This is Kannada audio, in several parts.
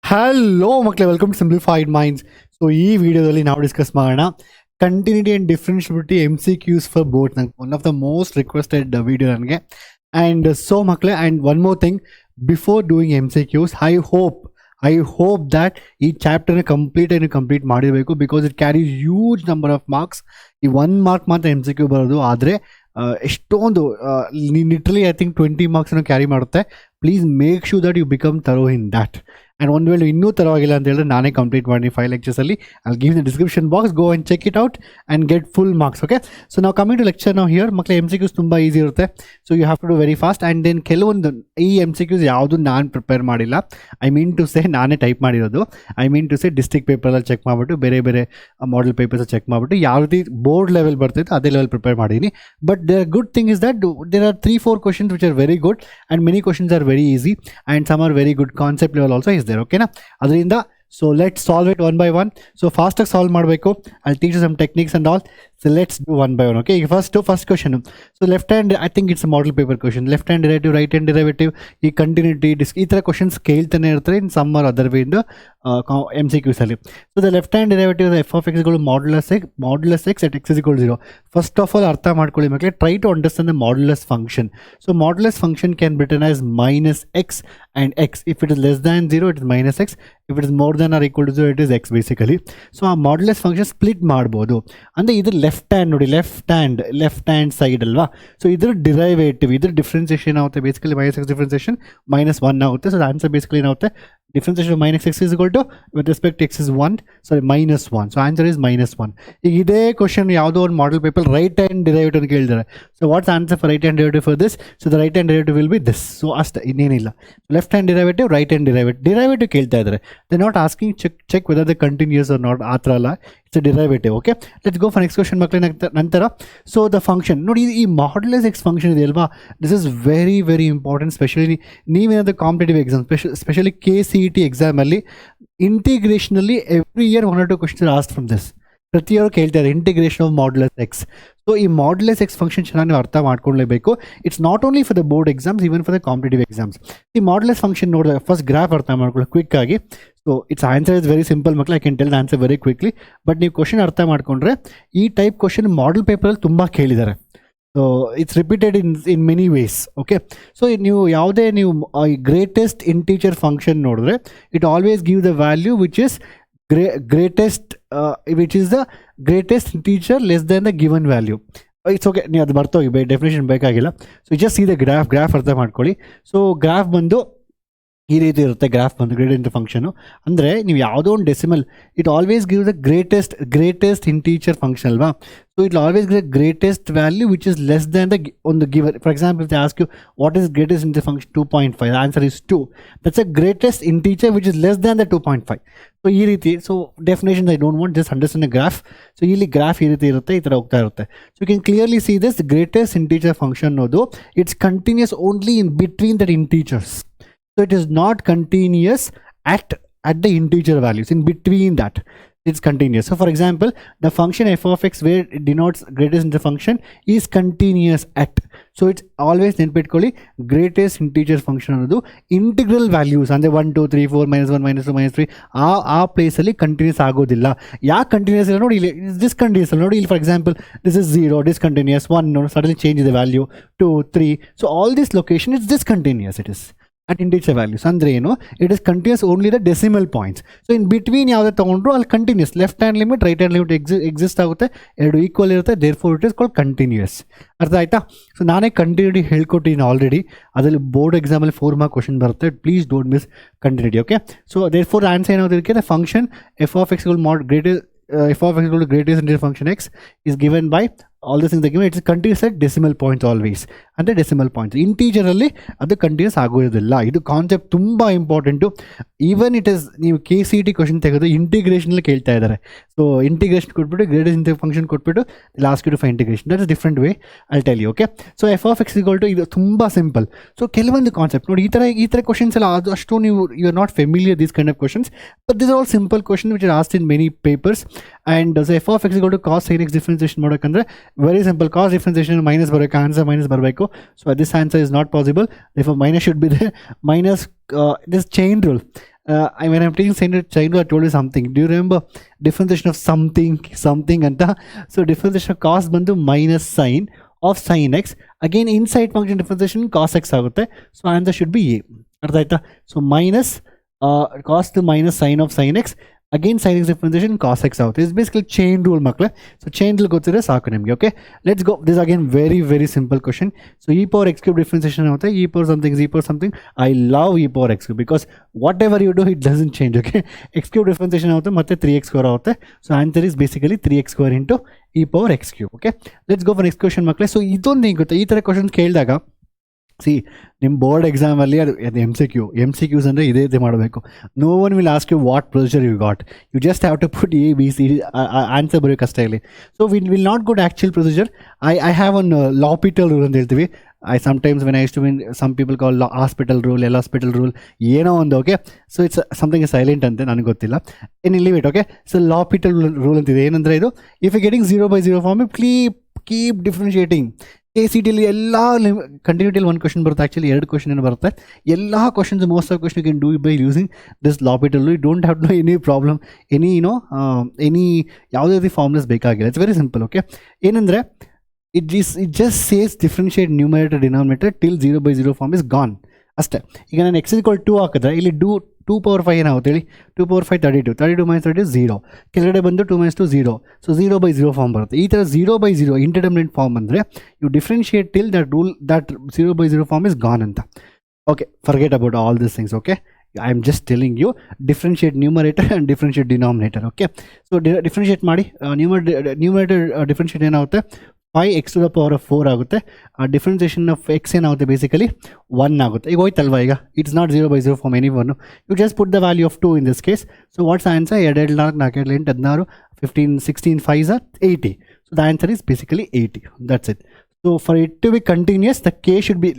ಹಲೋ ಮಕ್ಕಳೇ, welcome to simplified minds. So ಈ ವಿಡಿಯೋದಲ್ಲಿ ನಾವು ಡಿಸ್ಕಸ್ ಮಾಡೋಣ continuity and differentiability MCQs for both. ನಂಗೆ one of the most requested video ನನಗೆ. ಆ್ಯಂಡ್ ಸೊ ಮಕ್ಕಳೇ, and one more thing before doing MCQs, I hope that ಈ ಚಾಪ್ಟರ್ನ ಕಂಪ್ಲೀಟ್ ಮಾಡಿರಬೇಕು, because it carries huge number of marks. ಈ 1 ಮಾರ್ಕ್ ಮಾತ್ರ MCQ ಬರೋದು, ಆದರೆ ಎಷ್ಟೊಂದು ಲಿಟ್ರಲಿ ಐ ಥಿಂಕ್ 20 ಮಾರ್ಕ್ಸನ್ನು ಕ್ಯಾರಿ ಮಾಡುತ್ತೆ. Please make sure that you become thorough in that. And ಒಂದು ವೇಳೆ ಇನ್ನೂ ತರವಾಗಿಲ್ಲ ಅಂತ ಹೇಳಿದ್ರೆ ನಾನೇ ಕಂಪ್ಲೀಟ್ ಮಾಡಿ 5 ಲೆಕ್ಚರ್ಸಲ್ಲಿ. I give the description box, go and check it out and get full marks. Okay, so ನಾವು ಕಮಿಂಗ್ ಟು ಲೆಕ್ಚರ್ ನಾವು ಹಿಯರ್. ಮಕ್ಕಳು MCQs ತುಂಬ ಈಸಿ ಇರುತ್ತೆ, so you have to do very fast. And then ಕೆಲವೊಂದು ಈ MCQs ಯಾವುದು ನಾನು ಪ್ರಿಪೇರ್ ಮಾಡಿಲ್ಲ, ಐ ಮೀನ್ ಟು ಸೇ ನಾನೇ ಟೈಪ್ ಮಾಡಿರೋದು. I mean to say district ಪೇಪರಲ್ಲಿ ಚೆಕ್ ಮಾಡಿಬಿಟ್ಟು ಬೇರೆ ಮಾಡೆಲ್ ಪೇಪರ್ಸ್ ಚೆಕ್ ಮಾಡಿಬಿಟ್ಟು ಯಾವ ರೀತಿ ಬೋರ್ಡ್ ಲೆವೆಲ್ ಬರ್ತಿತ್ತು ಅದೇ ಲೆವೆಲ್ ಪ್ರಿಪೇರ್ ಮಾಡಿದ್ದೀನಿ. But the good thing is that there are 3-4 questions which are very good and many questions are very easy and some are very good concept level also is there. Okay na, ಅದರಿಂದ so let's solve it one by one. So fast ಆಗಿ ಸಾಲ್ವ್ ಮಾಡಬೇಕು. I'll teach you some techniques and all. So let's do one by one. Okay, first question. So left hand, I think it's a model paper question. Left hand derivative, right hand derivative, ಈ ಕಂಟಿನ್ಯೂಟಿ ಈ ಥರ ಕ್ವಶನ್ಸ್ ಕೇಳ್ತಾನೆ ಇರ್ತಾರೆ in some or other way in MCQs ಅಲ್ಲಿ. So the left hand derivative f of ಎಕ್ಸ್ಗಳು modulus x at x is equal 0. First of all ಅರ್ಥ ಮಾಡ್ಕೊಳ್ಳಿ ಮಕ್ಕಳೇ, try to understand the modulus function. So modulus function can written as -x and x. If it is less than 0, it is -x. If it is more than or equal to 0, it is x basically. So ಆ ಮಾಡ್ಯುಲಸ್ ಫಂಕ್ಷನ್ ಸ್ಪ್ಲಿಟ್ ಮಾಡ್ಬೋದು. ಅಂದರೆ ಇದು ಲೆಫ್ಟ್ ಹ್ಯಾಂಡ್ ನೋಡಿ, ಲೆಫ್ಟ್ ಹ್ಯಾಂಡ್ ಸೈಡ್ ಅಲ್ವಾ. ಸೊ ಇದ್ರ ಡಿರೈವೇಟಿವ್, ಇದ್ರ ಡಿಫ್ರೆನ್ಸಿಯೇಷನ್ ಆಗುತ್ತೆ ಬೇಸಿಕಲಿ -x ಡಿಫ್ರೆನ್ಸಿಯೇಷನ್ -1 ಆಗುತ್ತೆ. ಸೊ ಆನ್ಸರ್ ಬೇಸಿಕಲಿ ಏನಾಗುತ್ತೆ, differentiation of -x is equal to with respect to x is -1. So answer is -1. ಈಗ ಇದೇ ಕ್ವಶನ್ ಯಾವುದೋ ಒಂದು model paper right hand derivative ಕೇಳಿದ್ದಾರೆ. So what's answer for right hand derivative for this? So the right hand derivative will be this. So ಅಷ್ಟೇ, ಇನ್ನೇನಿಲ್ಲ. Left hand derivative, right hand derivative ಕೇಳ್ತಾ ಇದ್ದಾರೆ. They not asking check whether the continuous or not, ಆ ಥರ ಅಲ್ಲ, it's a derivative. Okay, let's go for next question ಮಕ್ಕಳ ನಂತರ. ಸೊ ದ ಫಂಕ್ಷನ್ ನೋಡಿ, ಈ ಮಾಡ್ಯುಲಸ್ ಎಕ್ಸ್ ಫಂಕ್ಷನ್ ಇದೆ ಅಲ್ವಾ, this is very important. Specially ನೀವೇನಾದರೂ ಕಾಂಪಿಟೇಟಿವ್ ಎಕ್ಸಾಮ್, ಸ್ಪೆಷಲಿ KCET ಎಕ್ಸಾಮಲ್ಲಿ ಇಂಟಿಗ್ರೇಷನಲ್ಲಿ every year 1 or 2 questions asked from this. ಪ್ರತಿಯೊರು ಕೇಳ್ತಾರೆ integration of modulus x. So ಈ ಮಾಡ್ಯುಲಸ್ ಎಕ್ಸ್ ಫಂಕ್ಷನ್ ಚೆನ್ನಾಗಿ ಅರ್ಥ ಮಾಡ್ಕೊಳ್ಳೇಬೇಕು. It's not only for the board exams, even for the competitive exams. ಈ ಮಾಡ್ಯುಲಸ್ ಫಂಕ್ಷನ್ ನೋಡಿದಾಗ ಫಸ್ಟ್ ಗ್ರಾಫ್ ಅರ್ಥ ಮಾಡ್ಕೊಳ್ಳಿ ಕ್ವಿಕ್ ಆಗಿ. So it's answer is very simple ಮಕ್ಕಳು, I can tell the answer very quickly. But ನೀವು ಕ್ವಶನ್ ಅರ್ಥ ಮಾಡ್ಕೊಂಡ್ರೆ, ಈ ಟೈಪ್ ಕ್ವಶನ್ ಮಾಡೆಲ್ ಪೇಪರಲ್ಲಿ ತುಂಬ ಕೇಳಿದ್ದಾರೆ. So it's repeated in many ways. Okay, so ನೀವು ಯಾವುದೇ ನೀವು ಗ್ರೇಟೆಸ್ಟ್ ಇಂಟೀಜರ್ ಫಂಕ್ಷನ್ ನೋಡಿದ್ರೆ, it always give the value which is greatest integer less than the given value. It's okay, ನೀವು ಅದು ಬರ್ತೋಗಿ, ಡೆಫಿನೇಷನ್ ಬೇಕಾಗಿಲ್ಲ. So just see the graph ಅರ್ಥ ಮಾಡ್ಕೊಳ್ಳಿ. ಸೊ ಗ್ರಾಫ್ ಬಂದು ಈ ರೀತಿ ಇರುತ್ತೆ. ಗ್ರಾಫ್ ಬಂದು ಗ್ರೇಟೆಸ್ಟ್ ಫಂಕ್ಷನು ಅಂದರೆ ನೀವು ಯಾವುದೋ ಒಂದು decimal, it always give the greatest integer function ಅಲ್ವಾ. So it always give the greatest value which is less than the ಒಂದು given. For example they ask you what is greatest integer function 2.5, answer is 2. That's a greatest integer which is less than the 2.5. So ಈ ರೀತಿ, so definition I don't want just understand the graph. So ಇಲ್ಲಿ ಗ್ರಾಫ್ ಈ ರೀತಿ ಇರುತ್ತೆ, ಈ ಥರ ಹೋಗ್ತಾ ಇರುತ್ತೆ. So you can clearly see this greatest integer function ಅನ್ನೋದು it's continuous only in between that integers. So it is not continuous at the integer values. In between that, it's continuous. So for example, the function f of x where it denotes greatest integer function is continuous at. So it's always ನೆನ್ಪಿಟ್ಕೊಳ್ಳಿ, greatest integer function ಅನ್ನೋದು ಇಂಟಿಗ್ರಲ್ ವ್ಯಾಲ್ಯೂಸ್ ಅಂದರೆ 1 2 3 4 -1 -2 -3 ಆ ಪ್ಲೇಸಲ್ಲಿ ಕಂಟಿನ್ಯೂಸ್ ಆಗೋದಿಲ್ಲ. ಯಾಕೆ ಕಂಟಿನ್ಯೂಸ್ ಇಲ್ಲ ನೋಡಿ, ಇಲ್ಲಿ ಡಿಸ್ಕಂಟಿನ್ಯೂಸ್ ಅಲ್ಲ ನೋಡಿ. ಇಲ್ಲಿ for example this is 0 discontinuous, 1 ನೋಡಿ ಸಡನ್ಲಿ ಚೇಂಜ್ ಇದೆ value, 2 3. So all this location it's discontinuous. It is at integer values. ಅಂದರೆ ಏನು, it is continuous only the decimal points. So in between ಯಾವುದೇ ತೊಗೊಂಡ್ರು ಅಲ್ಲಿ continuous, left hand limit right hand limit exist ಆಗುತ್ತೆ, ಎರಡು ಈಕ್ವಲ್ ಇರುತ್ತೆ, therefore it is called continuous. ಅರ್ಥ ಆಯ್ತಾ? ಸೊ ನಾನೇ ಕಂಟಿನ್ಯೂಟಿ ಹೇಳ್ಕೊಟ್ಟಿದ್ದೀನಿ ಆಲ್ರೆಡಿ, ಅದರಲ್ಲಿ ಬೋರ್ಡ್ ಎಕ್ಸಾಮಲ್ಲಿ 4 ಮಾರ್ಕ್ ಕ್ವಶನ್ ಬರುತ್ತೆ. Please don't miss continuity. Okay, so therefore answer ಏನಾಗೋದಕ್ಕೆ, the function f of x greatest integer function x is given by all this things are given. It's continuous at decimal points always. ಅಂದರೆ ಡೆಸಿಮಲ್ ಪಾಯಿಂಟ್ಸ್ ಇಂಟೀಜರಲ್ಲಿ ಅದು ಕಂಟಿನ್ಯೂಸ್ ಆಗೋದಿಲ್ಲ. ಇದು ಕಾನ್ಸೆಪ್ಟ್ ತುಂಬ ಇಂಪಾರ್ಟೆಂಟು. ಈವನ್ ಇಟ್ ಇಸ್ ನೀವು KCET ಕ್ವಶನ್ ತೆಗೆದು ಇಂಟಿಗ್ರೇಷನಲ್ಲಿ ಕೇಳ್ತಾ ಇದ್ದಾರೆ. ಸೊ ಇಂಟಿಗ್ರೇಷನ್ ಕೊಟ್ಬಿಟ್ಟು ಗ್ರೇಟೆಸ್ಟ್ ಇಂಟಿಜರ್ ಫಂಕ್ಷನ್ ಕೊಟ್ಬಿಟ್ಟು last to find integration. That is different way, I tell you. Okay, so f of x equal to ಇದು ತುಂಬ ಸಿಂಪಲ್. ಸೊ ಕೆಲವೊಂದು ಕಾನ್ಸೆಪ್ಟ್ ನೋಡಿ, ಈ ಥರ ಕ್ವಶನ್ಸ್ ಎಲ್ಲ ಅದು ಅಷ್ಟು ನೀವು you are not familiar these kind of questions, but this are all simple question which are asked in many papers. And so f of x equal to cos sin x differentiation ಮಾಡೋಕ್ಕಂದ್ರೆ very simple. Cos differentiation minus ಬರಬೇಕು, ಆನ್ಸರ್ ಮೈನಸ್ ಬರಬೇಕು. So this answer is not possible, therefore minus should be there. Minus this chain rule, when I'm taking childhood, I told you something. Do you remember differentiation of something anta? So differentiation of cos bandu minus sine of sin x. Again inside function differentiation cos x agutte. So answer should be a. Artha aita? So minus cos to minus sine of sin x. Again sin x differentiation cos x out. It's basically chain rule makle. So chain rule gottire saaku nimge. Okay, let's go. This is again very simple question. So e power x cube differentiation out, e power something. I love e power x cube because whatever you do it doesn't change. Okay, x cube differentiation out matte 3x square out. So answer is basically 3x square into e power x cube. Okay, let's go for next question makle. So idondu ಏನು ಗೊತ್ತಾ, ಈ ತರ ಕ್ವಶನ್ಸ್ ಕೇಳಿದಾಗ ಸಿ ನಿಮ್ಮ ಬೋರ್ಡ್ ಎಕ್ಸಾಮಲ್ಲಿ ಅದು MCQs ಅಂದರೆ ಇದೇ ಮಾಡಬೇಕು. No one will ask you what procedure you got, you just have to put ABCD answer ಬರೋಕ್ಕೆ ಕಷ್ಟ ಇಲ್ಲಿ. So will not good actual procedure. I have one L'Hopital rule ಅಂತ ಹೇಳ್ತೀವಿ. I sometimes when I used to win, some people call hospital rule, hospital rule, ಏನೋ ಒಂದು. Okay, so it's something silent ಅಂತೆ, ನನಗೆ ಗೊತ್ತಿಲ್ಲ. In limit. Okay, so L'Hopital rule ಅಂತಿದೆ. ಏನಂದರೆ ಇದು, if you getting 0/0 form keep differentiating. KCTಲಿ ಎಲ್ಲ ಕಂಟಿನ್ಯೂಟಿಯಲ್ಲಿ ಒಂದು ಕ್ವಶನ್ ಬರುತ್ತೆ, ಆ್ಯಕ್ಚುಲಿ 2 ಕ್ವಶನ್ ಏನು ಬರುತ್ತೆ. ಎಲ್ಲ questions most of question you can do by using this L'Hopital. You don't have no any problem, any ಯಾವುದೇ ರೀತಿ ಫಾರ್ಮ್ಲೆಸ್ ಬೇಕಾಗಿಲ್ಲ. It's very simple. ಓಕೆ, ಏನಂದರೆ it just says differentiate numerator denominator till 0/0 form is gone ಅಷ್ಟೇ. ಈಗ ನಾನು x = 2 ಹಾಕಿದ್ರೆ ಇಲ್ಲಿ 2 power 5 ಏನಾಗುತ್ತೆ ಹೇಳಿ, 2 power 5 32 minus 30 is 0. ಕೆಳಗಡೆ ಬಂದು 2 minus 2 0. ಸೊ 0/0 ಫಾರ್ಮ್ ಬರುತ್ತೆ. ಈ ಥರ 0/0 ಇಂಟರ್ಡಿಟರ್ಮಿನೇಟ್ ಫಾರ್ಮ್ ಅಂದರೆ you differentiate till that rule that 0/0 form is gone ಅಂತ. Okay, forget about all this things. Okay, I am just telling you differentiate numerator and differentiate denominator. Okay, so differentiate ಮಾಡಿ numerator differentiate ಏನಾಗುತ್ತೆ, 5x to the power of 4 ಆಗುತ್ತೆ. ಡಿಫ್ರೆನ್ಸಿಯೇಷನ್ ಆಫ್ x ಏನಾಗುತ್ತೆ, ಬೇಸಿಕಲಿ 1 ಆಗುತ್ತೆ. ಈಗ ಹೋಯ್ತಲ್ವಾ, ಈಗ it's not 0/0 form any one. You just put the value of 2 in this case. So what's answer, 2 4 4 8 16 15 16 5 80. So the answer is basically 80. That's it. So for it to be continuous, the k should be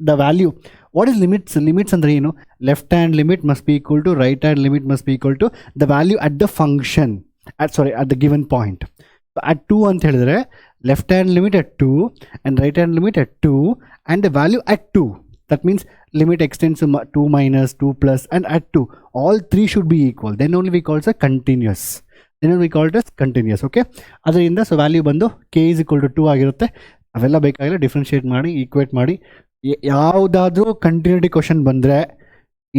the value. What is limits? Limits andre ಏನು, left hand limit must be equal to right hand limit must be equal to the value at the function at the given point. So at 2 ಅಂತ ಹೇಳಿದ್ರೆ left hand limit at 2 and right hand limit at 2 and the value at 2. That means limit extends to 2 minus 2 plus and at 2. All 3 should be equal. Then only we call it continuous. Okay, ಅದರಿಂದ ಸೊ ವ್ಯಾಲ್ಯೂ ಬಂದು k is equal to 2 ಆಗಿರುತ್ತೆ. ಅವೆಲ್ಲ ಬೇಕಾಗಿಲ್ಲ, ಡಿಫ್ರೆನ್ಶಿಯೇಟ್ ಮಾಡಿ, ಈಕ್ವೇಟ್ ಮಾಡಿ. ಯಾವುದಾದ್ರೂ ಕಂಟಿನ್ಯೂಟಿ ಕ್ವಶನ್ ಬಂದರೆ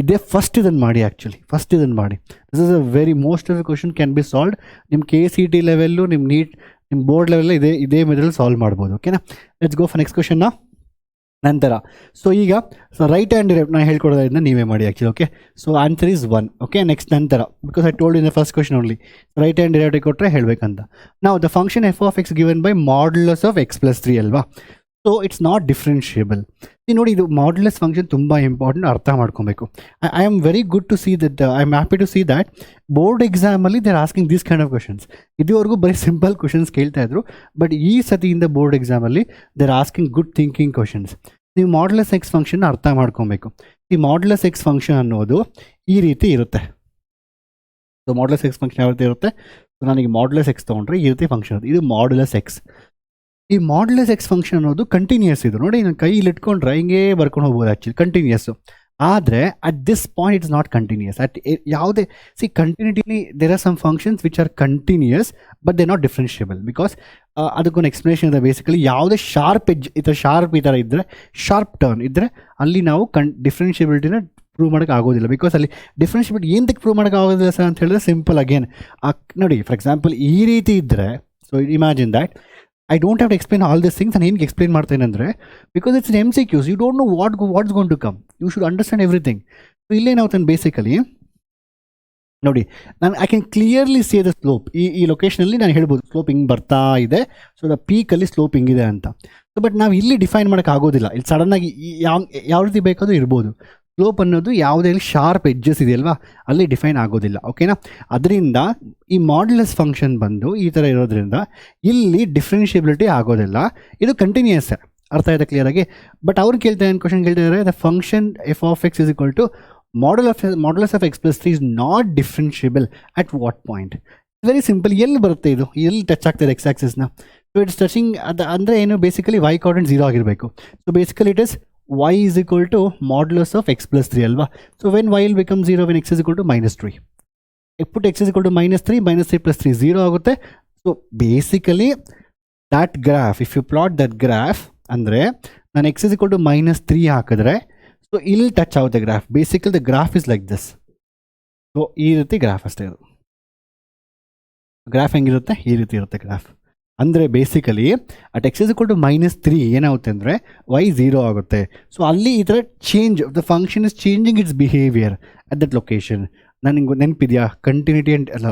ಇದೇ ಫಸ್ಟ್ ಇದನ್ನು ಮಾಡಿ. ಆ್ಯಕ್ಚುಲಿ ಫಸ್ಟ್ ಇದನ್ನು ಮಾಡಿ. This is a very most of the question can be solved. ನಿಮ್ಮ KCT ಲೆವೆಲ್ಲು, ನಿಮ್ಮ ನೀಟ್, ನಿಮ್ಮ ಬೋರ್ಡ್ ಲೆವೆಲ್ಲ ಇದೇ ಮೆಥಡಲ್ಲಿ ಸಾಲ್ವ್ ಮಾಡ್ಬೋದು. ಓಕೆನಾ, ಲೆಟ್ಸ್ ಗೋ ಫಾರ್ ನೆಕ್ಸ್ಟ್ ಕ್ವಶನ್ನ. ನಂತರ ಸೊ ಈಗ ರೈಟ್ ಹ್ಯಾಂಡ್ ಡಿರೈವ್ ನಾನು ಹೇಳ್ಕೊಡೋದ್ರಿಂದ ನೀವೇ ಮಾಡಿ actually. Okay, so answer is 1. Okay, next ನಂತರ because I told in the first question only right hand derive ಕೊಟ್ಟರೆ ಹೇಳಬೇಕಂತ. ನಾವು the function f of x given by modulus of x + 3 ಅಲ್ವಾ. So it's not differentiable. ಈ ನೋಡಿ, ಇದು ಮಾಡ್ಯುಲಸ್ ಫಂಕ್ಷನ್ ತುಂಬ ಇಂಪಾರ್ಟೆಂಟ್, ಅರ್ಥ ಮಾಡ್ಕೊಬೇಕು. I am very good to see that, I am happy to see that board ಎಕ್ಸಾಮಲ್ಲಿ they are asking this kind of questions. ಇದುವರೆಗೂ ಬರೀ ಸಿಂಪಲ್ ಕ್ವಶನ್ಸ್ ಕೇಳ್ತಾ ಇದ್ರು, ಬಟ್ ಈ ಸತಿಯಿಂದ ಬೋರ್ಡ್ ಎಕ್ಸಾಮಲ್ಲಿ they are asking good thinking questions. ನೀವು ಮಾಡ್ಯುಲಸ್ ಎಕ್ಸ್ ಫಂಕ್ಷನ್ ಅರ್ಥ ಮಾಡ್ಕೊಬೇಕು. ಈ ಮಾಡ್ಯುಲಸ್ ಎಕ್ಸ್ ಫಂಕ್ಷನ್ ಅನ್ನೋದು ಈ ರೀತಿ ಇರುತ್ತೆ. ಸೊ ಮಾಡ್ಯುಲಸ್ ಎಕ್ಸ್ ಫಂಕ್ಷನ್ ಯಾವ ರೀತಿ ಇರುತ್ತೆ, ಸೊ ನನಗೆ ಮಾಡ್ಯುಲಸ್ ಎಕ್ಸ್ ತೊಗೊಂಡ್ರೆ ಈ ರೀತಿ ಫಂಕ್ಷನ್ ಇರುತ್ತೆ. ಇದು ಮಾಡ್ಯುಲಸ್ ಎಕ್ಸ್. ಈ ಮಾಡ್ಯುಲಸ್ ಎಕ್ಸ್ ಫಂಕ್ಷನ್ ಅನ್ನೋದು ಕಂಟಿನ್ಯೂಸ್. ಇದು ನೋಡಿ, ನಾನು ಕೈಯಲ್ಲಿ ಇಟ್ಕೊಂಡ್ರೆ ಹಿಂಗೆ ಬರ್ಕೊಂಡು ಹೋಗ್ಬೋದು ಆ್ಯಕ್ಚುಲಿ, ಕಂಟಿನ್ಯೂಸ್ಸು. ಆದರೆ at this point it's not continuous. At ಯಾವುದೇ ಕಂಟಿನ್ಯೂಟಿಲಿ there are some functions which are continuous but they not differentiable. Because ಅದಕ್ಕೊಂದು ಎಕ್ಸ್ಪ್ಲನೇಷನ್ ಇದೆ. ಬೇಸಿಕಲಿ ಯಾವುದೇ ಶಾರ್ಪ್ ಎಡ್ಜ್ ಈ ಥರ ಇದ್ದರೆ, ಶಾರ್ಪ್ ಟರ್ನ್ ಇದ್ದರೆ ಅಲ್ಲಿ ನಾವು ಡಿಫ್ರೆನ್ಷಿಯಬಿಲಿಟಿನ ಪ್ರೂವ್ ಮಾಡೋಕ್ಕೆ ಆಗೋದಿಲ್ಲ. ಬಿಕಾಸ್ ಅಲ್ಲಿ ಡಿಫ್ರೆನ್ಷಿಯಬಿಲಿಟಿ ಏನಕ್ಕೆ ಪ್ರೂವ್ ಮಾಡೋಕ್ಕೆ ಆಗೋದಿಲ್ಲ ಸರ್ ಅಂತ ಹೇಳಿದ್ರೆ ಸಿಂಪಲ್ ಅಗೇನ್. ನೋಡಿ, ಫಾರ್ ಎಕ್ಸಾಂಪಲ್ ಈ ರೀತಿ ಇದ್ದರೆ, so imagine that I don't have to explain all these things. ನಾನು ಏನಕ್ಕೆ ಎಕ್ಸ್ಪ್ಲೇನ್ ಮಾಡ್ತೇನೆ ಅಂದರೆ, because it's MCQs, you don't know what's gone to come, you should understand everything. So ಇಲ್ಲೇನಾಗುತ್ತೆ ಬೇಸಿಕಲಿ ನೋಡಿ, ನಾನು I can clearly say the slope. ಈ ಲೊಕೇಶನಲ್ಲಿ ನಾನು ಹೇಳ್ಬೋದು ಸ್ಲೋಪ್ ಹಿಂಗೆ ಬರ್ತಾ ಇದೆ, ಸೊ ದ ಪೀಕಲ್ಲಿ ಸ್ಲೋಪ್ ಹಿಂಗಿದೆ ಅಂತ. ಸೊ ಬಟ್ ನಾವು ಇಲ್ಲಿ ಡಿಫೈನ್ ಮಾಡೋಕ್ಕೆ ಆಗೋದಿಲ್ಲ. ಇಲ್ಲಿ ಸಡನ್ನಾಗಿ ಯಾವ ರೀತಿ ಬೇಕಾದರೂ ಇರ್ಬೋದು. ಸ್ಲೋಪ್ ಅನ್ನೋದು ಯಾವುದೇ ಶಾರ್ಪ್ ಎಡ್ಜಸ್ ಇದೆಯಲ್ವಾ, ಅಲ್ಲಿ ಡಿಫೈನ್ ಆಗೋದಿಲ್ಲ. ಓಕೆನಾ, ಅದರಿಂದ ಈ ಮಾಡ್ಯುಲಸ್ ಫಂಕ್ಷನ್ ಬಂದು ಈ ಥರ ಇರೋದ್ರಿಂದ ಇಲ್ಲಿ ಡಿಫ್ರೆನ್ಷಿಯಬಿಲಿಟಿ ಆಗೋದಿಲ್ಲ. ಇದು ಕಂಟಿನ್ಯೂಯಸ್, ಅರ್ಥ ಆಯ್ತಾ ಕ್ಲಿಯರಾಗಿ. ಬಟ್ ಅವ್ರು ಕ್ವಶನ್ ಕೇಳ್ತಿದ್ದಾರೆ, the function f of x is equal to modulus of x + 3 is not differentiable at what point? Very simple. ಎಲ್ಲಿ ಬರುತ್ತೆ ಇದು, ಎಲ್ಲಿ ಟಚ್ ಆಗ್ತದೆ ಎಕ್ಸ್ ಆಕ್ಸಿಸ್ನ? So it's touching. ಅಂದರೆ ಏನು, ಬೇಸಿಕಲಿ y coordinate 0 ಆಗಿರಬೇಕು. So basically it is y is equal to modulus of x plus 3 alva. So when y will become 0 when x is equal to minus 3. I put x is equal to minus 3 plus 3 0 ಆಗುತ್ತೆ. So basically that graph, if you plot that graph ಅಂದರೆ ನಾನು x is equal to minus 3 ಹಾಕಿದ್ರೆ ಸೊ ಇಲ್ಲಿ ಟಚ್ ಆಗುತ್ತೆ graph. Basically the graph is like this. So ಈ ರೀತಿ ಗ್ರಾಫ್ ಅಷ್ಟೇ ಇದು. ಗ್ರಾಫ್ ಹೆಂಗಿರುತ್ತೆ, ಈ ರೀತಿ ಇರುತ್ತೆ ಗ್ರಾಫ್. ಅಂದರೆ basically at x is equal to minus 3 ಏನಾಗುತ್ತೆ ಅಂದರೆ y 0 ಆಗುತ್ತೆ. ಸೊ ಅಲ್ಲಿ ಈ ಥರ change the function is changing its behaviour at that location. ನನಗೆ ನೆನಪಿದೆಯಾ ಕಂಟಿನ್ಯೂಟಿ ಆ್ಯಂಡ್ ಅಲ್ಲ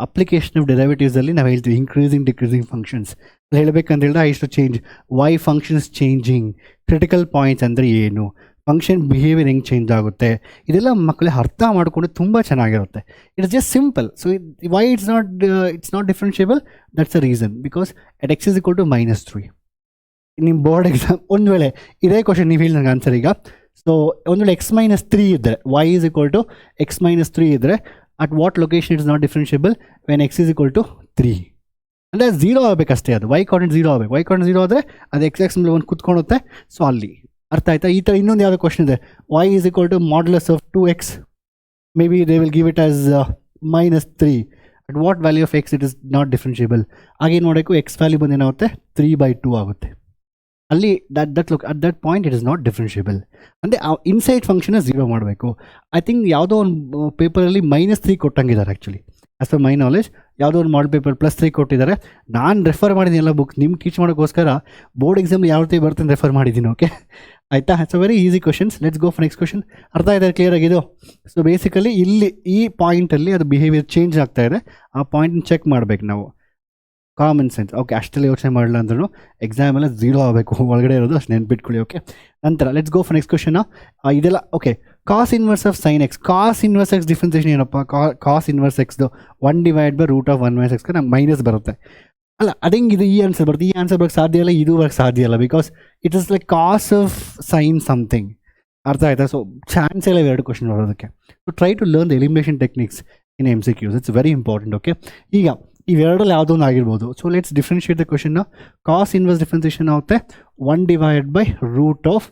ಅಪ್ಲಿಕೇಶನ್ ಆಫ್ ಡೆರಿವೇಟಿವ್ಸಲ್ಲಿ ನಾವು ಹೇಳ್ತೀವಿ ಇನ್ಕ್ರೀಸಿಂಗ್ ಡಿಕ್ರೀಸಿಂಗ್ ಫಂಕ್ಷನ್ಸ್. ಹೇಳಬೇಕಂತ ಹೇಳಿದ್ರೆ I to change why functions changing, critical points ಅಂದರೆ ಏನು, ಫಂಕ್ಷನ್ ಬಿಹೇವಿಯರ್ ಹೆಂಗೆ ಚೇಂಜ್ ಆಗುತ್ತೆ, ಇದೆಲ್ಲ ಮಕ್ಕಳೇ ಅರ್ಥ ಮಾಡಿಕೊಂಡು ತುಂಬ ಚೆನ್ನಾಗಿರುತ್ತೆ. It's just simple. So why it's not differentiable, that's a reason because at x is equal to minus 3. ನಿಮ್ಮ ಬೋರ್ಡ್ ಎಕ್ಸಾಮ್ ಒಂದು ವೇಳೆ ಇದೇ ಕ್ವಶನ್ ನೀವು ಹೇಳಿ ನನಗೆ ಆನ್ಸರ್ ಈಗ. ಸೊ ಒಂದು ವೇಳೆ ಎಕ್ಸ್ ಮೈನಸ್ 3 ಇದ್ದರೆ y is equal to x minus 3 ಇದ್ದರೆ at what location it is not differentiable when x is equal to 3. ಅಂದರೆ 0 ಆಗಬೇಕಷ್ಟೇ, ಅದು y coordinate 0 ಆಗಬೇಕು. y coordinate 0 ಆದರೆ ಅದು x x ಮೇಲೆ ಒಂದು ಕುತ್ಕೊಳ್ಳುತ್ತೆ. ಸೊ ಅಲ್ಲಿ ಅರ್ಥ ಆಯ್ತಾ? ಈ ಥರ ಇನ್ನೊಂದು ಯಾವುದೋ ಕ್ವಶನ್ ಇದೆ, y is equal to modulus of 2x, maybe they will give it as minus 3. at what value of x it is not differentiable. ಹಾಗೇನು ಮಾಡಬೇಕು, x ವ್ಯಾಲ್ಯೂ ಬಂದು ಏನಾಗುತ್ತೆ 3/2 ಆಗುತ್ತೆ. ಅಲ್ಲಿ at that point it is not differentiable. ಅಂದರೆ ಇನ್ಸೈಡ್ ಫಂಕ್ಷನ್ 0 ಮಾಡಬೇಕು. ಐ ಥಿಂಕ್ ಯಾವುದೋ ಒಂದು ಪೇಪರಲ್ಲಿ -3 ಕೊಟ್ಟಂಗಿದ್ದಾರೆ ಆ್ಯಕ್ಚುಲಿ. ಆಸ್ ಪರ್ ಮೈ ನಾಲೆಜ್ ಯಾವುದೋ ಒಂದು ಮಾಡಲ್ ಪೇಪರ್ +3 ಕೊಟ್ಟಿದ್ದಾರೆ. ನಾನು ರೆಫರ್ ಮಾಡಿದ್ದೀನಿ ಎಲ್ಲ ಬುಕ್ ನಿಮ್ಗೆ ಟೀಚ್ ಮಾಡೋಕ್ಕೋಸ್ಕರ ಬೋರ್ಡ್ ಎಕ್ಸಾಮ್ ಯಾವ ರೀತಿ ಬರ್ತಂತ ರೆಫರ್ ಮಾಡಿದ್ದೀನಿ. ಓಕೆ ಆಯಿತಾ? It's a very easy questions. Let's go for next question. ಅರ್ಥ ಆಯ್ತಾ ಕ್ಲಿಯರ್ ಆಗಿದ್ದು? ಸೊ ಬೇಸಿಕಲಿ ಇಲ್ಲಿ ಈ ಪಾಯಿಂಟಲ್ಲಿ ಅದು ಬಿಹೇವಿಯರ್ ಚೇಂಜ್ ಆಗ್ತಾ ಇದೆ. ಆ ಪಾಯಿಂಟ್ನ ಚೆಕ್ ಮಾಡಬೇಕು ನಾವು. Common sense. ಓಕೆ ಅಷ್ಟೆಲ್ಲ ಯೋಚನೆ ಮಾಡಲ್ಲ ಅಂದ್ರೂ ಎಕ್ಸಾಮೆಲ್ಲ 0 ಆಗಬೇಕು ಒಳಗಡೆ ಇರೋದು, ಅಷ್ಟು ನೆನ್ಪಿಟ್ಕೊಳ್ಳಿ. ಓಕೆ ನಂತರ let's go for next question. ಇದೆಲ್ಲ okay. Cos inverse of sine x. Cos inverse x differentiation ಏನಪ್ಪ? ಕಾಸ್ ಇನ್ವರ್ಸ್ ಎಕ್ಸ್ದು 1/√1 ಎಕ್ಸ್ಗೆ ನಮ್ಗೆ ಮೈನಸ್ ಬರುತ್ತೆ ಅಲ್ಲ. ಅದಂಗೆ ಇದು ಈ ಆನ್ಸರ್ ಬರುತ್ತೆ. ಈ ಆನ್ಸರ್ ಬರೋಕ್ಕೆ ಸಾಧ್ಯ ಇಲ್ಲ, ಇದು ಬರೋಕ್ಕೆ ಸಾಧ್ಯ ಇಲ್ಲ, because it is like cos of sine something. ಅರ್ಥ ಆಯ್ತಾ? ಸೊ ಚಾನ್ಸ್ ಇಲ್ಲ ಎರಡು ಕ್ವಶನ್ ಬರೋದಕ್ಕೆ. So try to learn the elimination techniques in MCQs. It's very important. Okay ಈಗ ಇವೆರಡರಲ್ಲಿ ಯಾವುದೋ ಒಂದು ಆಗಿರ್ಬೋದು. So let's differentiate the question. Cos inverse differentiation ಆಗುತ್ತೆ 1/√of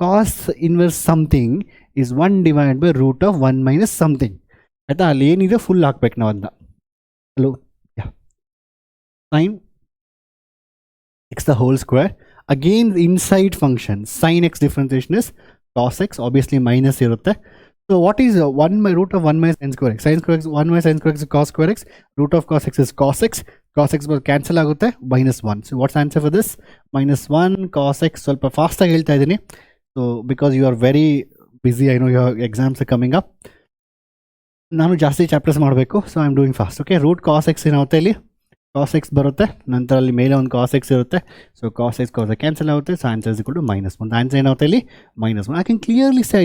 cos inverse something is 1/√1 minus something. ಆಯಿತಾ? ಅಲ್ಲಿ ಏನಿದೆ ಫುಲ್ ಹಾಕ್ಬೇಕು ನಾವು ಅದನ್ನ. Hello sine x the whole square. Again inside function sine x differentiation is cos x, obviously minus ಇರುತ್ತೆ. So what is 1/√1 minus sin square x? Sin square x 1 minus sin square x is cos square x. Root of cos x is cos x. Cos x will cancel ಆಗುತ್ತೆ -1. So what's the answer for this? -1 cos x. ಸ್ವಲ್ಪ ಫಾಸ್ಟಾಗಿ ಹೇಳ್ತಾ ಇದ್ದೀನಿ. So because you are very busy, I know your exams are coming up. ನಾನು ಜಾಸ್ತಿ ಚಾಪ್ಟರ್ಸ್ ಮಾಡಬೇಕು, so I am doing fast. Okay root cos x ಏನಾಗುತ್ತೆ, ಇಲ್ಲಿ ಕಾಸ್ ಎಕ್ಸ್ ಬರುತ್ತೆ, ನಂತರ ಅಲ್ಲಿ ಮೇಲೆ ಒಂದು ಕಾಸ್ ಎಕ್ಸ್ ಇರುತ್ತೆ. ಸೊ ಕಾಸ್ ಎಕ್ಸ್ ಕ್ಯಾನ್ಸಲ್ ಆಗುತ್ತೆ. So answer is equal to -1. Answer ಏನಾಗುತ್ತೆ ಇಲ್ಲಿ -1. I can clearly say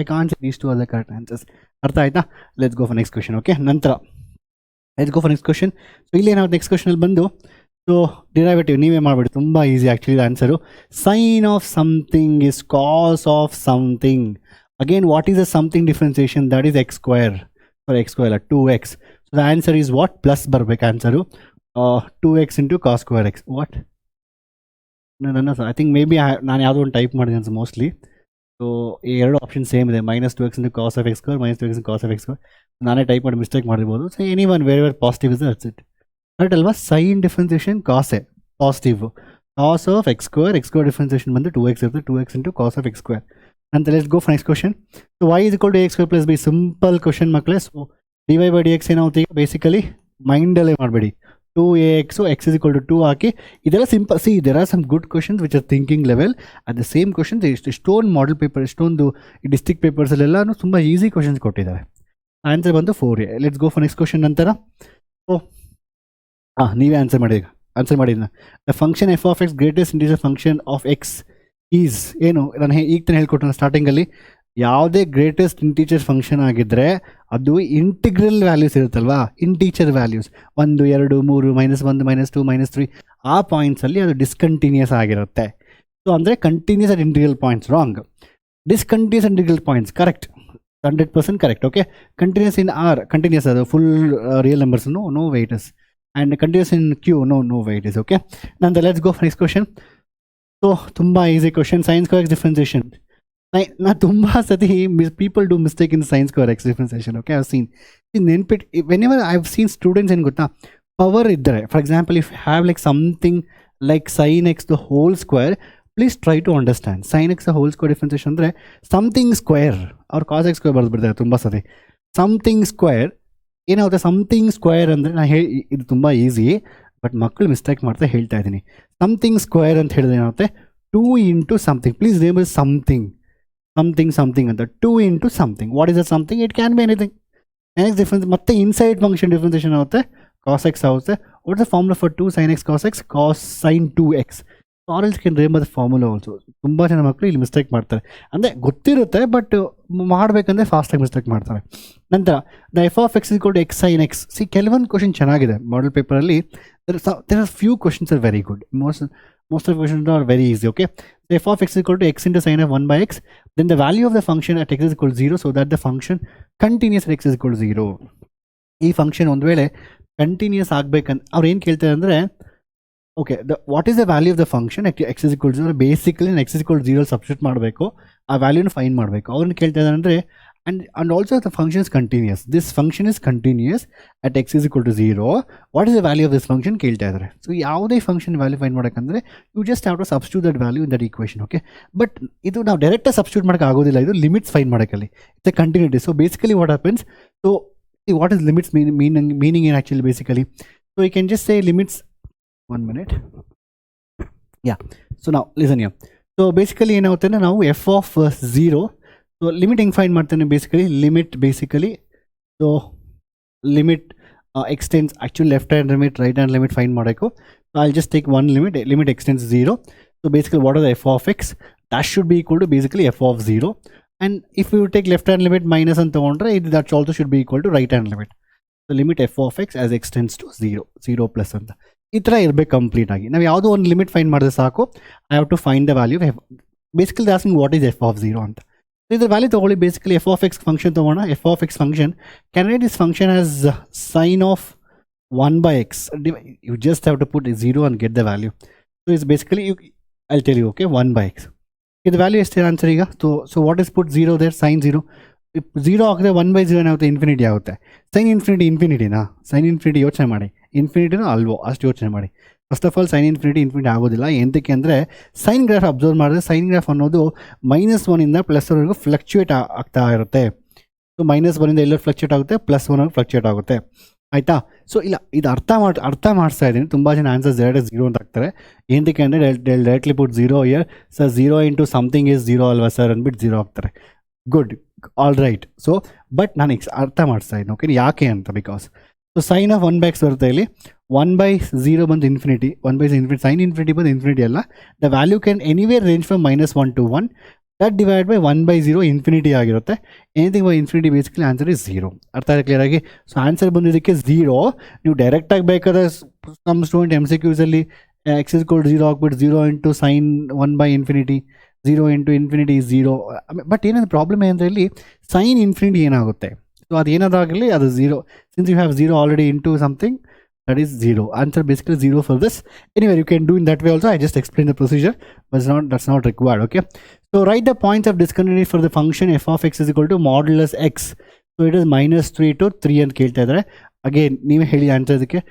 I can't say these two are the correct answers. ಅರ್ಥ ಆಯ್ತಾ? Let's go for next question. Okay ನಂತರ let's go for next question. So ಇಲ್ಲಿ ಏನಾಗುತ್ತೆ ನೆಕ್ಸ್ಟ್ ಕ್ವಶನಲ್ಲಿ ಬಂದು, ಸೊ ಡಿರೈವೇಟಿವ್ ನೀವೇ ಮಾಡಬೇಡಿ, ತುಂಬ easy actually answer. Sine of something is cos of something. Again what is a something differentiation? That is x square. or x square 2x. So the answer is what? Plus ಬರ್ಬೇಕು answer. 2x into cos square x. what? No, I think maybe ನಾನು ಯಾವುದೋ ಒಂದು ಟೈಪ್ ಮಾಡಿದೆ ಅನ್ಸ ಮೋಸ್ಟ್ಲಿ. ಸೊ ಈ ಎರಡು ಆಪ್ಷನ್ ಸೇಮ್ ಇದೆ, -2x into cos of x square, -2x into cos of x square. ನಾನೇ ಟೈಪ್ ಮಾಡಿ ಮಿಸ್ಟೇಕ್ ಮಾಡಿರ್ಬೋದು. So any one where positive is that's it. Correct ಅಲ್ವಾ? ಸೈನ್ ಡಿಫ್ರೆನ್ಸಿಯೇಷನ್ ಕಾಸೆ positive. Cos of x square differentiation ಬಂದು 2x ಇರುತ್ತೆ, 2x into cos of x square. And let's go for next question. So y is equal to ax square plus b. Simple question ಮಕ್ಕಳೇ. ಸೊ dy/dx ಏನಾಗುತ್ತೆ ಬೇಸಿಕಲಿ ಮೈಂಡಲ್ಲೇ ಮಾಡಬೇಡಿ. 2ax, so x is equal to 2 ಹಾಕಿ ಇದೆಲ್ಲ simple. C there are some good questions which are thinking level. at the same questions ಎಷ್ಟೊಂದು ಮಾಡಲ್ ಪೇಪರ್, ಎಷ್ಟೊಂದು ಈ ಡಿಸ್ಟ್ರಿಕ್ಟ್ ಪೇಪರ್ಸಲ್ಲೆಲ್ಲನೂ ತುಂಬ ಈಸಿ ಕ್ವಶನ್ಸ್ ಕೊಟ್ಟಿದ್ದಾರೆ. ಆನ್ಸರ್ ಬಂದು 4a. Let's go for next question. ನಂತರ ಸೊ ನೀವೇ ಆನ್ಸರ್ ಮಾಡಿದ್ನ. The function f of x greatest integer function of x is ಏನು? ನಾನು ಈಗ ತಾನೇ ಹೇಳ್ಕೊಟ್ಟೆ ಸ್ಟಾರ್ಟಿಂಗಲ್ಲಿ, ಯಾವುದೇ ಗ್ರೇಟೆಸ್ಟ್ ಇಂಟೀಜರ್ ಫಂಕ್ಷನ್ ಆಗಿದ್ದರೆ ಅದು ಇಂಟಿಗ್ರಲ್ ವ್ಯಾಲ್ಯೂಸ್ ಇರುತ್ತಲ್ವಾ, ಇಂಟೀಜರ್ ವ್ಯಾಲ್ಯೂಸ್ 1 2 3 -1 -2 -3 ಆ ಪಾಯಿಂಟ್ಸಲ್ಲಿ ಅದು ಡಿಸ್ಕಂಟಿನ್ಯೂಸ್ ಆಗಿರುತ್ತೆ. ಸೊ ಅಂದರೆ continuous at integral points wrong, discontinuous integral points correct, 100% correct. Okay continuous in R, continuous ಅದು full real numbers, no waits. And continuous in Q, no waits. Okay ನಂತರ let's go for next question. So ತುಂಬ easy question. Sine square x differentiation. ನಾ ತುಂಬ ಸತಿ people do mistake in sine square x differentiation. Okay, I seen ನೆನ್ಪಿಟ್ಟು whenever I have seen students ಏನು ಗೊತ್ತಾ, ಪವರ್ ಇದ್ದರೆ, for example if have like something like sine x the whole square, please try to understand. Sine x the whole square differentiation ಅಂದರೆ ಸಮಥಿಂಗ್ ಸ್ಕ್ವೇರ್, ಅವ್ರು ಕಾಸ್ ಎಕ್ಸ್ ಸ್ಕ್ವೇರ್ ಬರೆದ್ಬಿಡ್ತಾರೆ ತುಂಬ ಸತಿ. ಸಮಥಿಂಗ್ ಸ್ಕ್ವೇರ್ ಏನಾಗುತ್ತೆ, ಸಮಥಿಂಗ್ ಸ್ಕ್ವೇರ್ ಅಂದರೆ ನಾನು ಇದು ತುಂಬ ಈಸಿ, ಬಟ್ ಮಕ್ಕಳು ಮಿಸ್ಟೇಕ್ ಮಾಡ್ತಾ ಹೇಳ್ತಾ ಇದ್ದೀನಿ. ಸಮಥಿಂಗ್ ಸ್ಕ್ವೇರ್ ಅಂತ ಹೇಳಿದ್ರೆ ಏನಾಗುತ್ತೆ, 2 into something. Please name something something ಅಂತ. 2 into something. What is a something? It can be anything. Next difference ಮತ್ತೆ ಇನ್ಸೈಡ್ ಫಂಕ್ಷನ್ ಡಿಫ್ರೆನ್ಸಿಯೇಷನ್ ಆಗುತ್ತೆ, ಕಾಸ್ ಎಕ್ಸ್ ಆಗುತ್ತೆ. What is the formula for 2 sin x cos x? Cos sine 2x. Or else can frame the formula also. ತುಂಬ ಜನ ಮಕ್ಕಳು ಇಲ್ಲಿ ಮಿಸ್ಟೇಕ್ ಮಾಡ್ತಾರೆ, ಅಂದರೆ ಗೊತ್ತಿರುತ್ತೆ ಬಟ್ ಮಾಡಬೇಕಂದ್ರೆ ಫಾಸ್ಟಾಗಿ ಮಿಸ್ಟೇಕ್ ಮಾಡ್ತಾರೆ. ನಂತರ the f of x equal to x sine x. C, ಕೆಲವೊಂದು ಕ್ವಶನ್ ಚೆನ್ನಾಗಿದೆ ಮಾಡೆಲ್ ಪೇಪರಲ್ಲಿ. There are few questions are very good. most of the questions are very easy. Okay, so f of x is equal to x into sin of 1 by x, then the value of the function at x is equal to 0, so that the function continuous at x is equal to 0. ಈ ಫಂಕ್ಷನ್ ಒಂದು ವೇಳೆ ಕಂಟಿನ್ಯೂಸ್ ಆಗಬೇಕಂತ ಅವ್ರು ಏನು ಕೇಳ್ತಾರೆ ಅಂದರೆ, okay, what is the value of the function at x is equal to 0? Basically x is equal to 0 substitute ಮಾಡಬೇಕು, ಆ ವ್ಯಾಲ್ಯೂನ ಫೈಂಡ್ ಮಾಡಬೇಕು. ಅವ್ರನ್ನ ಕೇಳ್ತಾ ಇದ್ದಾರೆ ಅಂದರೆ, and also the function is continuous. This function is continuous at x is equal to 0. What is the value of this function ಕೇಳ್ತಾ ಇದ್ದಾರೆ. ಸೊ ಯಾವುದೇ ಫಂಕ್ಷನ್ ವ್ಯಾಲ್ಯೂ ಫೈಂಡ್ ಮಾಡೋಕ್ಕಂದ್ರೆ you just have to substitute that value in that equation. Okay, but ಇದು ನಾವು ಡೈರೆಕ್ಟಾಗಿ ಸಬ್ಸ್ಟಿಟ್ಯೂಟ್ ಮಾಡೋಕ್ಕೆ ಆಗೋದಿಲ್ಲ, ಇದು ಲಿಮಿಟ್ಸ್ ಫೈಂಡ್ ಮಾಡೋಕ್ಕಲ್ಲಿ. It's a continuity. So basically what happens, so what is limits meaning in actually basically, so you can just say limits. 1 minute. Yeah, so now listen here. So basically ಏನಾಗುತ್ತೆ ಅಂದರೆ, ನಾವು f of 0, ಸೊ ಲಿಮಿಟ್ ಹೆಂಗೆ ಫೈಂಡ್ ಮಾಡ್ತೇನೆ, basically so limit x tends actually left hand limit, right hand limit find ಮಾಡಬೇಕು. So I just take one limit x tends 0. So basically what are the f of x, that should be equal to basically f of 0. And if you take left hand limit minus ಅಂತ ತೊಗೊಂಡ್ರೆ ಇದು that's also should be equal to right hand limit. So limit F of x as x tends to 0 plus ಅಂತ ಈ ಥರ ಇರಬೇಕು ಕಂಪ್ಲೀಟ್ ಆಗಿ. ನಾವು ಯಾವುದೋ ಒಂದು ಲಿಮಿಟ್ ಫೈಂಡ್ ಮಾಡಿದ್ರೆ ಸಾಕು. I have to find the value f. Basically asking what is f of 0 ಅಂತ. ಇದ್ರ ವ್ಯಾಲ್ಯೂ ತೊಗೊಳ್ಳಿ. Basically f of x function ತೊಗೋಣ. F of x function can write this function as sine of 1 by x. You just have to put 0 and get the value. So it's basically, I'll tell you, okay, 1 by x. The value is the answer ಈಗ. So what is put 0 there? Sin 0. 0 ಆಗಿದ್ರೆ 1 by 0 ಏನಾಗುತ್ತೆ, ಇನ್ಫಿನಿಟಿ ಆಗುತ್ತೆ. ಸೈನ್ ಇನ್ಫಿನಿಟಿನಾ? ಸೈನ್ ಇನ್ಫಿನಿಟಿ ಯೋಚನೆ ಮಾಡಿ, ಇನ್ಫಿನಿಟಿನೋ ಅಲ್ವೋ ಅಷ್ಟು ಯೋಚನೆ ಮಾಡಿ. First of all sine infinity ಆಗೋದಿಲ್ಲ. ಎಂತಕ್ಕೆ ಅಂದರೆ, ಸೈನ್ ಗ್ರಾಫ್ ಅಬ್ಸರ್ವ್ ಮಾಡಿದ್ರೆ ಸೈನ್ ಗ್ರಾಫ್ ಅನ್ನೋದು -1 ಇಂದ +1ವರೆಗೂ ಫ್ಲಕ್ಚುಯೇಟ್ ಆಗ್ತಾ ಇರುತ್ತೆ. ಸೊ -1 ಇಂದ ಎಲ್ಲರೂ ಫ್ಲಕ್ಚುಯೇಟ್ ಆಗುತ್ತೆ, +1 ಫ್ಲಕ್ಚುಯೇಟ್ ಆಗುತ್ತೆ. ಆಯಿತಾ? ಸೊ ಇಲ್ಲ, ಇದು ಅರ್ಥ ಮಾಡಿಸ್ತಾ ಇದ್ದೀನಿ. ತುಂಬ ಜನ ಆನ್ಸರ್ 0 ಅಂತ ಆಗ್ತಾರೆ. ಏನಕ್ಕೆ ಅಂದರೆ directly put 0 here sir, 0 into something is 0 ಅಲ್ವಾ ಸರ್ ಅಂದ್ಬಿಟ್ಟು 0 ಆಗ್ತಾರೆ. Good, all right. So but ನಾನು ಅರ್ಥ ಮಾಡಿಸ್ತಾ ಇದ್ದೀನಿ. ಓಕೆ, ಯಾಕೆ ಅಂತ, because so sine of 1 by x ಬರುತ್ತೆ ಇಲ್ಲಿ. 1 by 0 ಬಂದು infinity, 1 by infinity, sine infinity ಬಂದು ಇನ್ಫಿನಿಟಿ ಅಲ್ಲ. The value can anywhere range from -1 to 1. That divide by 1 by 0 infinity ಆಗಿರುತ್ತೆ. Anything by infinity basically answer is 0. ಅರ್ಥ ಆಗಿದೆ ಕ್ಲಿಯರ್ ಆಗಿ? ಸೊ ಆನ್ಸರ್ ಬಂದಿದ್ದಕ್ಕೆ 0. ನೀವು ಡೈರೆಕ್ಟಾಗಿ ಬೇಕಾದ್ರೆ ನಮ್ಮ ಸ್ಟೂಡೆಂಟ್ MCQs ಅಲ್ಲಿ x is equal to 0 ಹಾಕ್ಬಿಟ್ಟು 0 into sine 1 by infinity, 0 into infinity is 0. But ಏನಾದ್ರು ಪ್ರಾಬ್ಲಮ್ ಏನಂದರೆ ಇಲ್ಲಿ ಸೈನ್ ಇನ್ಫಿನಿಟಿ ಏನಾಗುತ್ತೆ, ಸೊ ಅದು ಏನಾದಾಗಲಿ ಅದು 0. Since you have 0 already into something, that is 0. Answer basically 0 for this. Anyway, you can do in that way also. I just explained the procedure, but that's not required. Okay, so write the points of discontinuity for the function f of x is equal to modulus x. So it is -3 to 3 ಅಂತ ಕೇಳ್ತಾ ಇದ್ದಾರೆ. ಅಗೇನ್ ನೀವೇ ಹೇಳಿ ಆನ್ಸರ್ ಇದಕ್ಕೆ.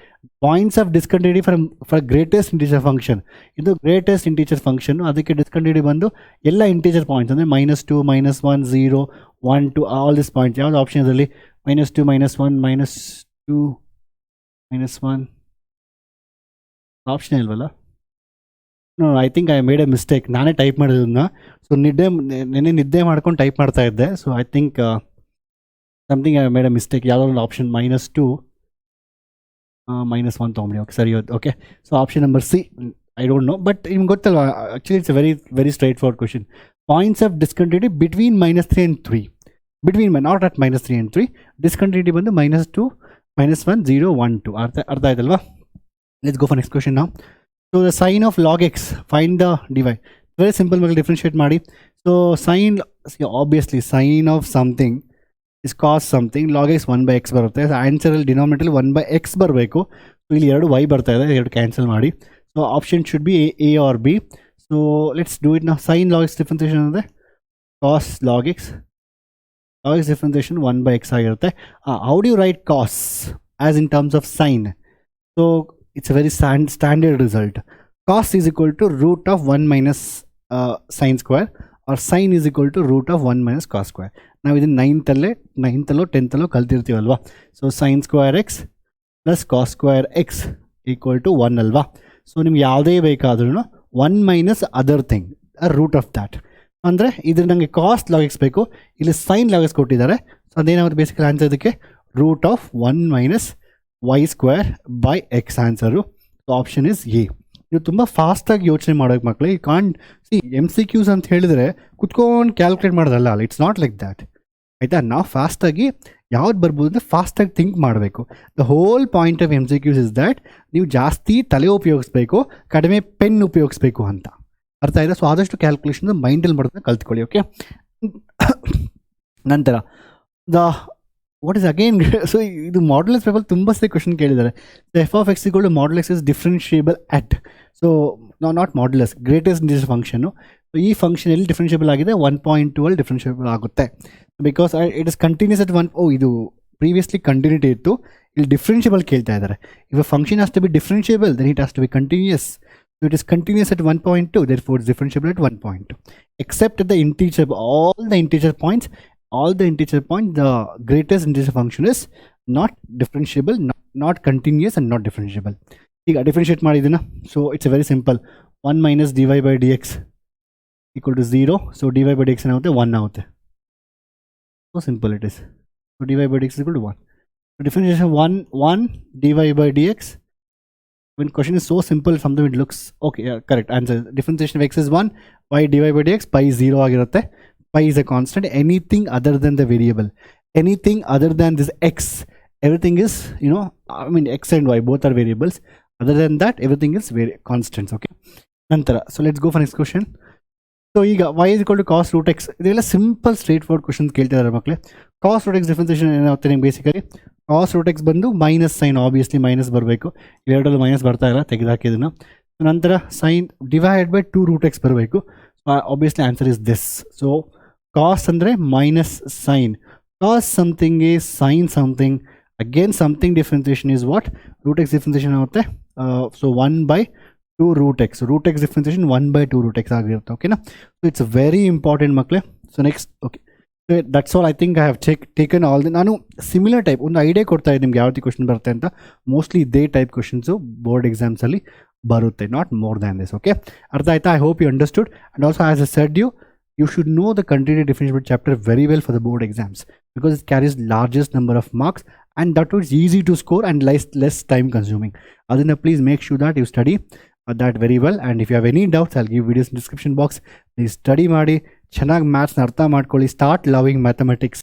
Points of discontinuity for greatest integer function. ಇದು ಗ್ರೇಟೆಸ್ಟ್ ಇಂಟೀಜರ್ ಫಂಕ್ಷನ್, ಅದಕ್ಕೆ ಡಿಸ್ಕಂಟಿನ್ಯೂಟಿ ಬಂದು ಎಲ್ಲ ಇಂಟೀಜರ್ ಪಾಯಿಂಟ್ಸ್ ಅಂದರೆ -2, -1, 0, 1, 2 ಆಲ್ ದಿಸ್ ಪಾಯಿಂಟ್ಸ್. ಯಾವ್ದು ಆಪ್ಷನ್ ಇದರಲ್ಲಿ? -2, -1, -2, -1 ಆಪ್ಷನ್ ಇಲ್ವಲ್ಲ? No, I think I made a mistake. ನಾನೇ ಟೈಪ್ ಮಾಡಿರೋದನ್ನ. ಸೊ ನಿದ್ದೆ ಮಾಡ್ಕೊಂಡು ಟೈಪ್ ಮಾಡ್ತಾ ಇದ್ದೆ. So I think something I made a mistake. ಯಾವುದೋ ಒಂದು ಆಪ್ಷನ್ -2, -1 ತೊಗೊಂಬಿಡಿ. ಓಕೆ, ಸರಿ. Okay, so option number C. I don't know, but ನಿಮ್ಗೆ ಗೊತ್ತಲ್ವಾ, actually it's very very straightforward question. Points of discontinuity between -3 and 3. Between, not at -3 and 3. Discontinuity ಬಂದು -2, -1, 0, 1, 2. ಅರ್ಥ ಆಯ್ತಲ್ವಾ? Let's go for next question ನಾವು. So the sine of log x, find the dy. Very simple ಮಕ್ಕಳು, ಡಿಫ್ರೆನ್ಷಿಯೇಟ್ ಮಾಡಿ. So sine, obviously sine of something is cos something. Log x 1 by x ಬರುತ್ತೆ. ಆನ್ಸರಲ್ಲಿ ಡಿನಾಮಿನೇಟರ್ 1 by x ಬರಬೇಕು. ಸೊ ಇಲ್ಲಿ 2 y ಬರ್ತಾ ಇದೆ, 2 ಕ್ಯಾನ್ಸಲ್ ಮಾಡಿ. So option should be A or B. So let's do it now. Sin log x differentiation ಅಂದರೆ cos log x differentiation 1 by x ಆಗಿರುತ್ತೆ. How do you write cos as in terms of sin? So it's a very standard result. Cos is equal to root of 1 minus sin square, or sin is equal to root of 1 minus cos square. Now within 9th ಅಲ್ಲೋ 10th ಅಲ್ಲೋ ಕಲ್ತಿರ್ತೀವಲ್ವಾ. So sin square x plus cos square x equal to 1 ಅಲ್ವಾ. ಸೊ ನಿಮ್ಗೆ ಯಾವುದೇ ಬೇಕಾದ್ರೂ 1 minus other thing, a root of that. ಅಂದರೆ ಇದ್ರ ನನಗೆ ಕಾಸ್ ಲಾಗ್ ಎಕ್ಸ್ ಬೇಕು, ಇಲ್ಲಿ ಸೈನ್ ಲಾಗ್ ಎಕ್ಸ್ ಕೊಟ್ಟಿದ್ದಾರೆ. ಸೊ ಅದೇನಾಗುತ್ತೆ ಬೇಸಿಕಲಿ ಆನ್ಸರ್ ಇದಕ್ಕೆ root of 1 minus y square by x answer. So option is A. ನೀವು ತುಂಬ ಫಾಸ್ಟಾಗಿ ಯೋಚನೆ ಮಾಡೋಕೆ ಮಕ್ಕಳು. ಈ ಕಾಂಟ್ ಸಿ MCQs ಅಂತ ಹೇಳಿದರೆ ಕುತ್ಕೊಂಡು ಕ್ಯಾಲ್ಕುಲೇಟ್ ಮಾಡೋದಲ್ಲ. ಇಟ್ಸ್ ನಾಟ್ ಲೈಕ್ ದ್ಯಾಟ್, ಆಯಿತಾ. ನಾವು ಫಾಸ್ಟಾಗಿ ಯಾವ್ದು ಬರ್ಬೋದು ಅಂದರೆ ಫಾಸ್ಟಾಗಿ ಥಿಂಕ್ ಮಾಡಬೇಕು. The whole point of MCQs is that ನೀವು ಜಾಸ್ತಿ ತಲೆ ಉಪಯೋಗಿಸ್ಬೇಕು, ಕಡಿಮೆ ಪೆನ್ ಉಪಯೋಗಿಸ್ಬೇಕು ಅಂತ. ಅರ್ಥ ಆಯಿತಾ? ಸೊ ಆದಷ್ಟು ಕ್ಯಾಲ್ಕುಲೇಷನ್ ಮೈಂಡಲ್ಲಿ ಮಾಡೋದನ್ನ ಕಲ್ತ್ಕೊಳ್ಳಿ. ಓಕೆ. ನಂತರ ವಾಟ್ ಇಸ್ ಅಗೇನ್, ಸೊ ಇದು ಮಾಡ್ಯುಲಸ್ ಪೇಪರ್ ತುಂಬ ಸರಿ ಕ್ವಶನ್ ಕೇಳಿದ್ದಾರೆ. F of x equal to modulus is differentiable at, so not modulus, greatest integer function. So ಈ ಫಂಕ್ಷನ್ ಎಲ್ಲಿ ಡಿಫ್ರೆನ್ಷಿಯೇಬಲ್ ಆಗಿದೆ 1.2 ಅಲ್ಲಿ ಡಿಫ್ರೆನ್ಷಿಯೇಬಲ್ ಆಗುತ್ತೆ. Because it is continuous at 1. ಇದು ಪ್ರೀವಿಯಸ್ಲಿ ಕಂಟಿನ್ಯೂಟಿ ಇತ್ತು, ಇಲ್ಲಿ ಡಿಫ್ರೆನ್ಷಿಯಬಲ್ ಕೇಳ್ತಾ ಇದ್ದಾರೆ. If function has to be differentiable then it has to be continuous. So it is continuous at 1.2, therefore it's differentiable at 1.2, except at the integer, all the integer points, the greatest integer function is not differentiable, not continuous and not differentiable. ಈಗ ಡಿಫ್ರೆನ್ಷಿಯೇಟ್ ಮಾಡಿದ್ದೀನ. So it's very simple. 1 minus dy by dx equal to 0. So dy by dx ಏನಾಗುತ್ತೆ 1 ಆಗುತ್ತೆ. So simple it is. So dy by dx equal to 1. So differentiation 1 dy by dx. When question is so simple, sometimes it looks okay. Yeah, correct answer. Differentiation of x is 1, y dy by dx, pi 0 ಆಗಿರುತ್ತೆ. Pi is a constant. Anything other than the variable, anything other than this x, everything is, x and y both are variables. Other than that, everything is constants. Okay. Nantara, so let's go for next question. So ಈಗ y is equal to cos root x. ಇದೆಲ್ಲ ಸಿಂಪಲ್ ಸ್ಟ್ರೇಟ್ ಫಾರ್ವರ್ಡ್ ಕ್ವಶನ್ಸ್ ಕೇಳ್ತಿದ್ದಾರೆ ಮಕ್ಕಳೇ. ಕಾಸ್ ರೂಟ್ ಎಕ್ಸ್ ಡಿಫ್ರೆನ್ಸಿಯೇಷನ್ ಏನಾಗುತ್ತೆ ನಿಮ್ಗೆ ಬೇಸಿಕಲಿ ಕಾಸ್ ರೂಟ್ ಎಕ್ಸ್ ಬಂದು ಮೈನಸ್ ಸೈನ್, ಆಬ್ವಿಯಸ್ಲಿ ಮೈನಸ್ ಬರಬೇಕು. ಇವೆರಡಲ್ಲೂ ಮೈನಸ್ ಬರ್ತಾ ಇಲ್ಲ, ತೆಗೆದುಹಾಕಿದ್ದನ್ನು. ನಂತರ sine divide by 2 root x ಬರಬೇಕು. Obviously answer is this. So cos ಅಂದರೆ minus sine, cos something is sine something, again something differentiation is what root x differentiation ಆಗುತ್ತೆ. So 1/2 root x. Root x differentiation 1/2 root x ಆಗಿರುತ್ತೆ. ಓಕೆನಾ? ಸೊ ಇಟ್ಸ್ ವೆರಿ ಇಂಪಾರ್ಟೆಂಟ್ ಮಕ್ಕಳೇ. So next okay, that's all. I think I have taken all the. ನಾನು ಸಿಮಿಲರ್ ಟೈಪ್ ಒಂದು ಐಡಿಯಾ ಕೊಡ್ತಾ ಇದ್ದೀನಿ ನಿಮ್ಗೆ ಯಾವ ರೀತಿ ಕ್ವಶನ್ ಬರುತ್ತೆ ಅಂತ. ಮೋಸ್ಟ್ಲಿ ಇದೇ ಟೈಪ್ ಕ್ವಶನ್ಸು ಬೋರ್ಡ್ ಎಕ್ಸಾಮ್ಸಲ್ಲಿ ಬರುತ್ತೆ, not more than this. Okay, ಅರ್ಥ ಆಯ್ತಾ? I hope you understood. And also as I said you should know the continuity differentiability chapter very well for the board exams, because it carries largest number of marks and that was easy to score and less time consuming. Adina, please make sure that you study that very well, and if you have any doubts I'll give videos in description box. Please study ಮಾಡಿ ಚೆನ್ನಾಗಿ ಮ್ಯಾಥ್ಸ್ನ ಅರ್ಥ ಮಾಡ್ಕೊಳ್ಳಿ. Start loving mathematics.